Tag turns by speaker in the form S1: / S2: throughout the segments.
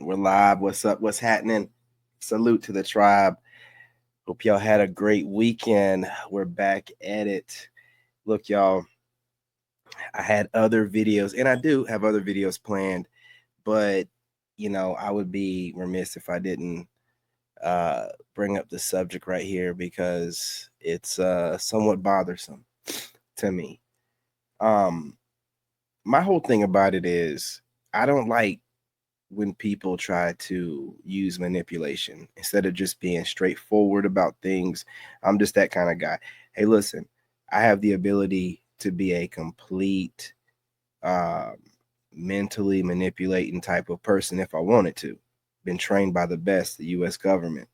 S1: We're live. What's up? What's happening? Salute to the tribe. Hope y'all had a great weekend. We're back at it. Look, y'all, I had other videos, and I do have other videos planned, but I would be remiss if I didn't bring up the subject right here because it's somewhat bothersome to me. My whole thing about it is I don't like when people try to use manipulation instead of just being straightforward about things. I'm just that kind of guy. Hey, listen, I have the ability to be a complete um, mentally manipulating type of person if I wanted to. Been trained by the best, the US government,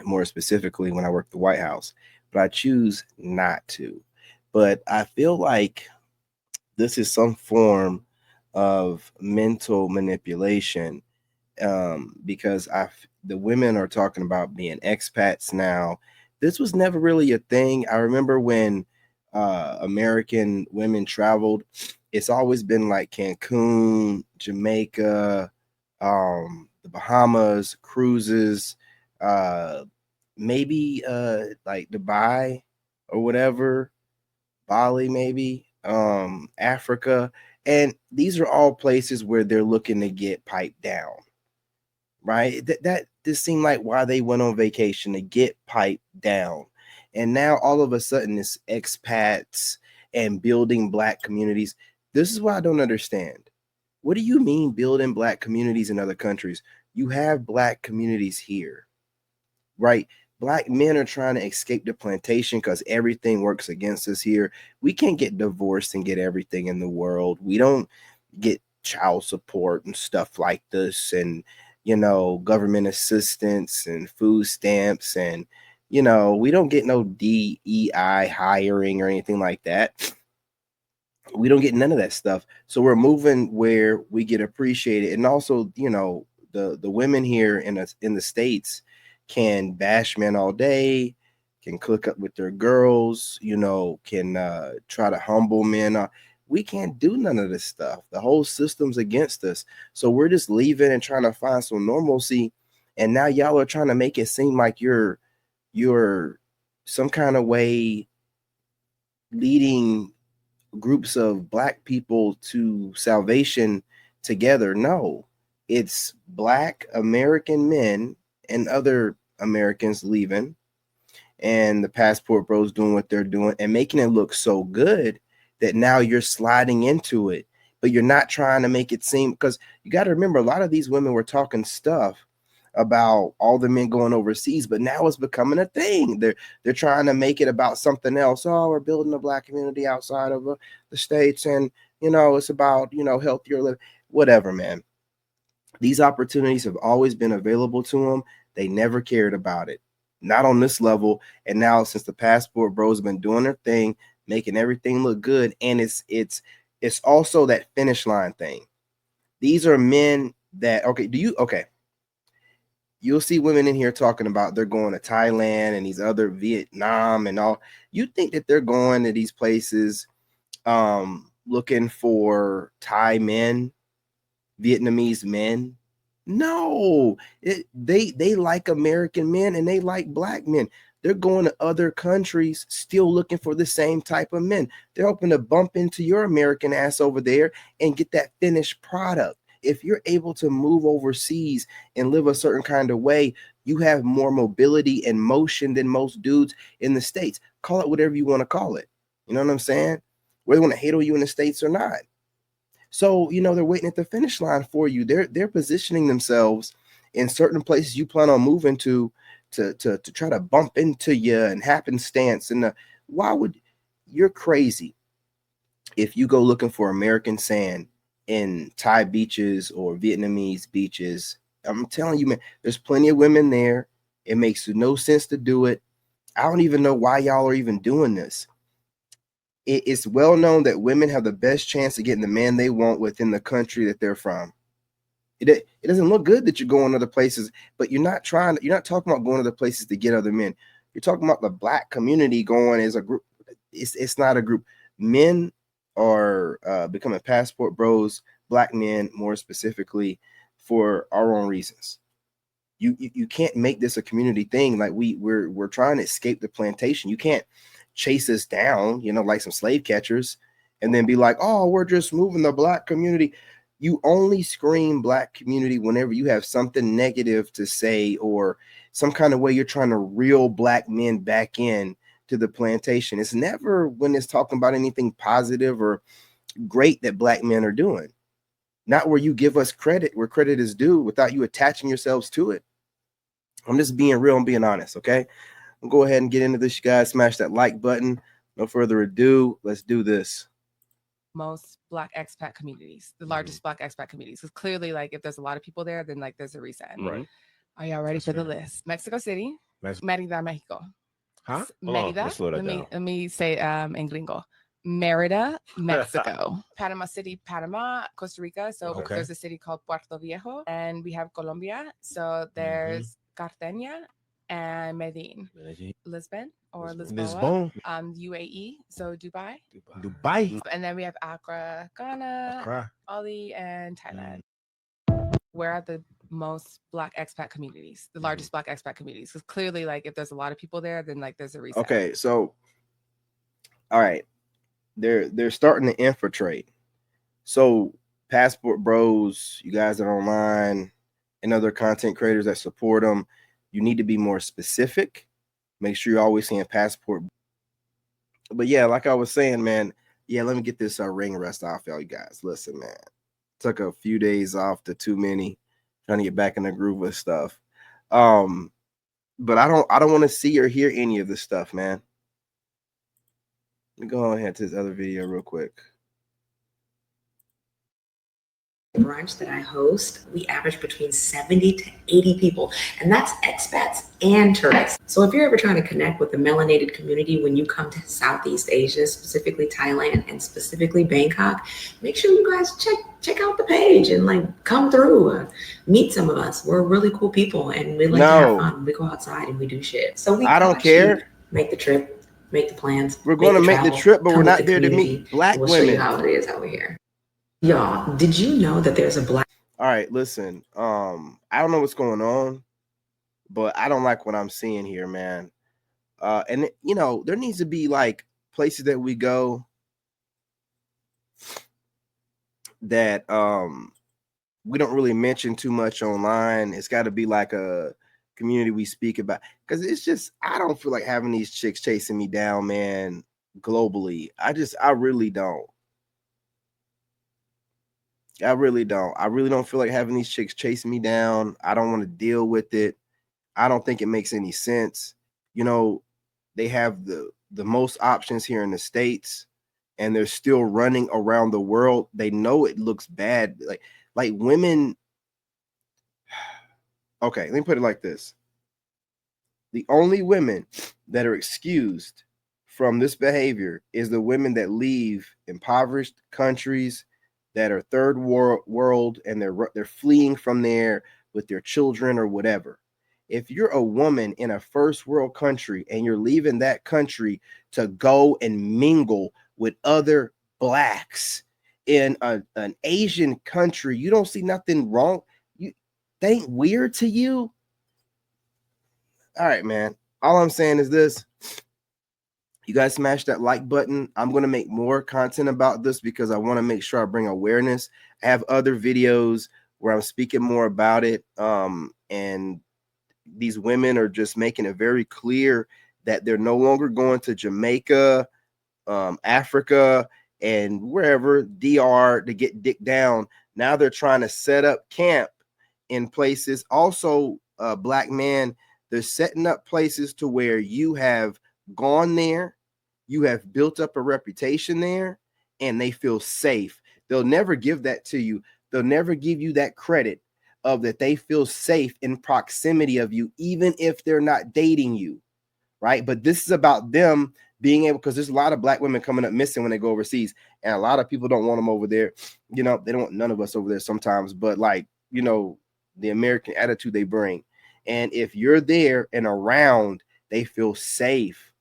S1: more specifically when I work the White House, but I choose not to. But I feel like this is some form of mental manipulation because the women are talking about being expats now. This was never really a thing. I remember when American women traveled. It's always been like Cancun, Jamaica, the Bahamas, cruises, uh, maybe like Dubai or whatever, Bali, maybe, Africa. And these are all places where they're looking to get piped down, right? That just seemed like why they went on vacation to get piped down. And now all of a sudden it's expats and building black communities. This is what I don't understand. What do you mean building black communities in other countries? You have black communities here, right? Black men are trying to escape the plantation because everything works against us here. We can't get divorced and get everything in the world. We don't get child support and stuff like this, and government assistance and food stamps, and we don't get no DEI hiring or anything like that. We don't get none of that stuff. So we're moving where we get appreciated. And also, the women here in the States can bash men all day, can cook up with their girls, can try to humble men. We can't do none of this stuff. The whole system's against us. So we're just leaving and trying to find some normalcy. And now y'all are trying to make it seem like you're some kind of way leading groups of black people to salvation together. No, it's black American men and other Americans leaving, and the passport bros doing what they're doing and making it look so good that now you're sliding into it, but you're not trying to make it seem, because you got to remember a lot of these women were talking stuff about all the men going overseas, but now it's becoming a thing. They're trying to make it about something else. Oh, we're building a black community outside of the states, and it's about healthier living, whatever, man. These opportunities have always been available to them. They never cared about it, not on this level. And now, since the passport bros have been doing their thing, making everything look good, and it's also that finish line thing. These are men that okay. You'll see women in here talking about they're going to Thailand and these other Vietnam and all. You think that they're going to these places looking for Thai men, Vietnamese men? No, they like American men and they like black men. They're going to other countries still looking for the same type of men. They're hoping to bump into your American ass over there and get that finished product. If you're able to move overseas and live a certain kind of way, you have more mobility and motion than most dudes in the States. Call it whatever you want to call it. You know what I'm saying? Whether they want to hate on you in the States or not. So, they're waiting at the finish line for you. They're positioning themselves in certain places you plan on moving to try to bump into you and happenstance. And why would you're crazy if you go looking for American sand in Thai beaches or Vietnamese beaches? I'm telling you, man, there's plenty of women there. It makes no sense to do it. I don't even know why y'all are even doing this. It's well known that women have the best chance of getting the man they want within the country that they're from. It doesn't look good that you're going other places, but you're not talking about going other places to get other men. You're talking about the black community going as a group. It's not a group. Men are becoming passport bros, black men more specifically. for our own reasons. You can't make this a community thing. Like we're trying to escape the plantation. You can't chase us down, like some slave catchers, and then be like, oh, we're just moving the Black community. You only scream Black community whenever you have something negative to say, or some kind of way you're trying to reel Black men back in to the plantation. It's never when it's talking about anything positive or great that Black men are doing. Not where you give us credit where credit is due without you attaching yourselves to it. I'm just being real and being honest, okay? I'll go ahead and get into this, you guys. Smash that like button. No further ado, let's do this.
S2: Most Black expat communities, the largest Black expat communities. Because clearly, like, if there's a lot of people there, then like there's a reason.
S3: Right.
S2: Are y'all ready for the list? Mexico City, Merida, Mexico.
S3: Huh?
S2: Merida. Let me say in gringo. Merida, Mexico. Panama City, Panama, Costa Rica. So there's a city called Puerto Viejo, and we have Colombia. So there's Cartagena and Medellin. Lisbon or Lisboa. UAE, so Dubai. And then we have Accra, Ghana, Bali, and Thailand. Where are the most Black expat communities, the largest Black expat communities? Because clearly, like, if there's a lot of people there, then like there's a reason.
S1: Okay, so all right, they're starting to infiltrate. So Passport Bros, you guys that are online, and other content creators that support them, you need to be more specific. Make sure you're always saying Passport. But yeah, like I was saying, man, let me get this ring rust off y'all, you guys. Listen, man, took a few days off to too many, trying to get back in the groove with stuff. But I don't want to see or hear any of this stuff, man. Let me go ahead to this other video real quick.
S4: Brunch that I host, we average between 70 to 80 people, and that's expats and tourists. So if you're ever trying to connect with the melanated community when you come to Southeast Asia, specifically Thailand and specifically Bangkok, make sure you guys check out the page and like come through, meet some of us. We're really cool people and we like to have fun. We go outside and we do shit. So I don't care. Make the trip, make the plans.
S1: We're going to make the trip, but we're not there to meet Black women.
S4: We'll show you how it is over here. Y'all, did you know that there's a Black?
S1: All right, listen. I don't know what's going on, but I don't like what I'm seeing here, man. And there needs to be like places that we go that we don't really mention too much online. It's got to be like a community we speak about, because it's just, I don't feel like having these chicks chasing me down, man, globally. I really don't. I really don't feel like having these chicks chasing me down. I don't want to deal with it. I don't think it makes any sense. They have the most options here in the States, and they're still running around the world. They know it looks bad. Like women. Okay, let me put it like this. The only women that are excused from this behavior is the women that leave impoverished countries that are third world, and they're fleeing from there with their children or whatever. If you're a woman in a first world country and you're leaving that country to go and mingle with other Blacks in an Asian country, you don't see nothing wrong. That ain't weird to you? All right, man. All I'm saying is this. You guys smash that like button. I'm going to make more content about this because I want to make sure I bring awareness. I have other videos where I'm speaking more about it. And these women are just making it very clear that they're no longer going to Jamaica, Africa, and wherever, DR, to get dick down. Now they're trying to set up camp in places. Also, Black man, they're setting up places to where you have gone there, you have built up a reputation there, and they feel safe. They'll never give that to you. They'll never give you that credit of that they feel safe in proximity of you, even if they're not dating you, right? But this is about them being able, because there's a lot of Black women coming up missing when they go overseas, and a lot of people don't want them over there. They don't want none of us over there sometimes, but the American attitude they bring. And if you're there and around, they feel safe.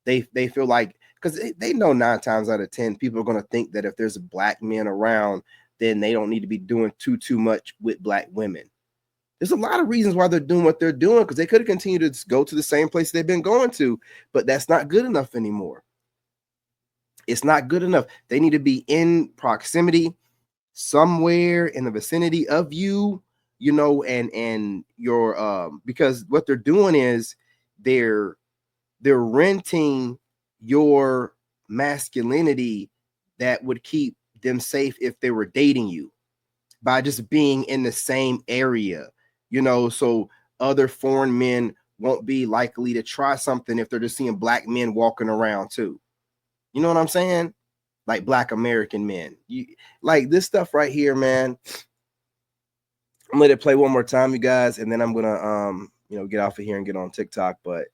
S1: They feel like, because they know 9 times out of 10 people are going to think that if there's Black men around, then they don't need to be doing too much with black women. There's a lot of reasons why they're doing what they're doing, because they could have continued to go to the same place they've been going to, but that's not good enough anymore. It's not good enough. They need to be in proximity, somewhere in the vicinity of you, you know, and your because what they're doing is they're renting your masculinity that would keep them safe if they were dating you, by just being in the same area, you know, so other foreign men won't be likely to try something if they're just seeing black men walking around too. You know what I'm saying? Like black American men. Like this stuff right here, man. I'm gonna let it play one more time, you guys, and then I'm gonna you know, get off of here and get on TikTok. But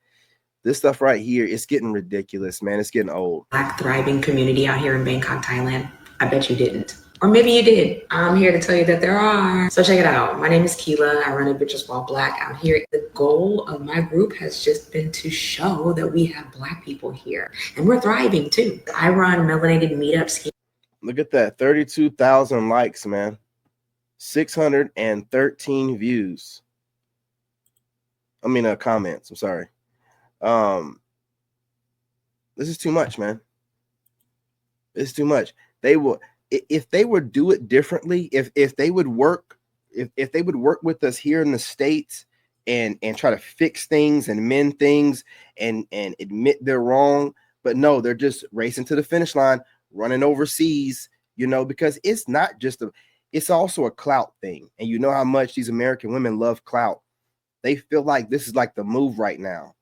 S1: this stuff right here, it's getting ridiculous, man. It's getting old.
S4: Black thriving community out here in Bangkok, Thailand. I bet you didn't. Or maybe you did. I'm here to tell you that there are. So check it out. My name is Keela. I run a Bitches While Black out here. The goal of my group has just been to show that we have Black people here. And we're thriving too. I run melanated meetups here.
S1: Look at that. 32,000 likes, man. 613 views. I mean, comments. I'm sorry. This is too much, man. It's too much. They will, if they would do it differently, if they would work, if they would work with us here in the States and try to fix things and mend things and admit they're wrong, but no, they're just racing to the finish line, running overseas, you know, because it's not just it's also a clout thing. And you know how much these American women love clout. They feel like this is like the move right now.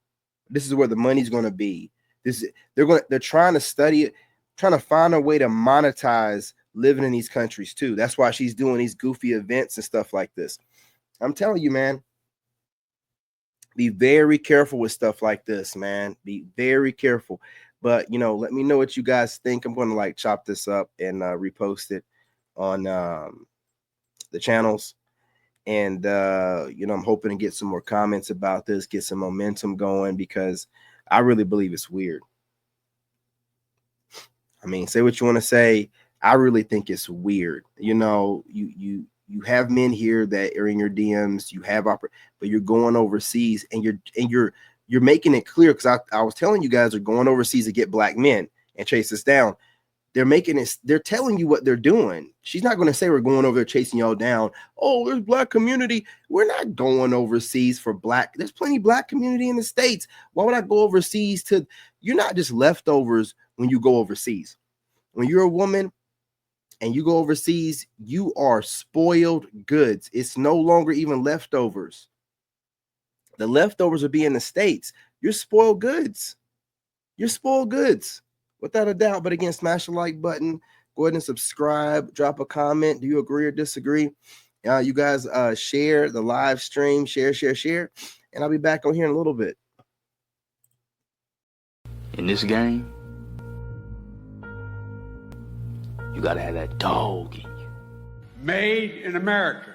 S1: This is where the money's going to be. They're trying to study it, trying to find a way to monetize living in these countries too. That's why she's doing these goofy events and stuff like this. I'm telling you, man, be very careful with stuff like this, man. Be very careful. But, you know, let me know what you guys think. I'm going to like chop this up and repost it on the channels. And, you know, I'm hoping to get some more comments about this, get some momentum going, because I really believe it's weird. I mean, say what you want to say. I really think it's weird. You know, you have men here that are in your DMs. You have but you're going overseas, and you're making it clear, because I was telling you guys are going overseas to get black men and chase us down. They're telling you what they're doing. She's not going to say we're going over there chasing y'all down. Oh, there's black community. We're not going overseas for black. There's plenty of black community in the States. Why would I go overseas you're not just leftovers when you go overseas. When you're a woman and you go overseas, you are spoiled goods. It's no longer even leftovers. The leftovers will be in the States. You're spoiled goods. You're spoiled goods. Without a doubt. But again, smash the like button. Go ahead and subscribe. Drop a comment. Do you agree or disagree? You guys share the live stream. Share. And I'll be back on here in a little bit.
S3: In this game, you gotta have that dog in you.
S5: Made in America.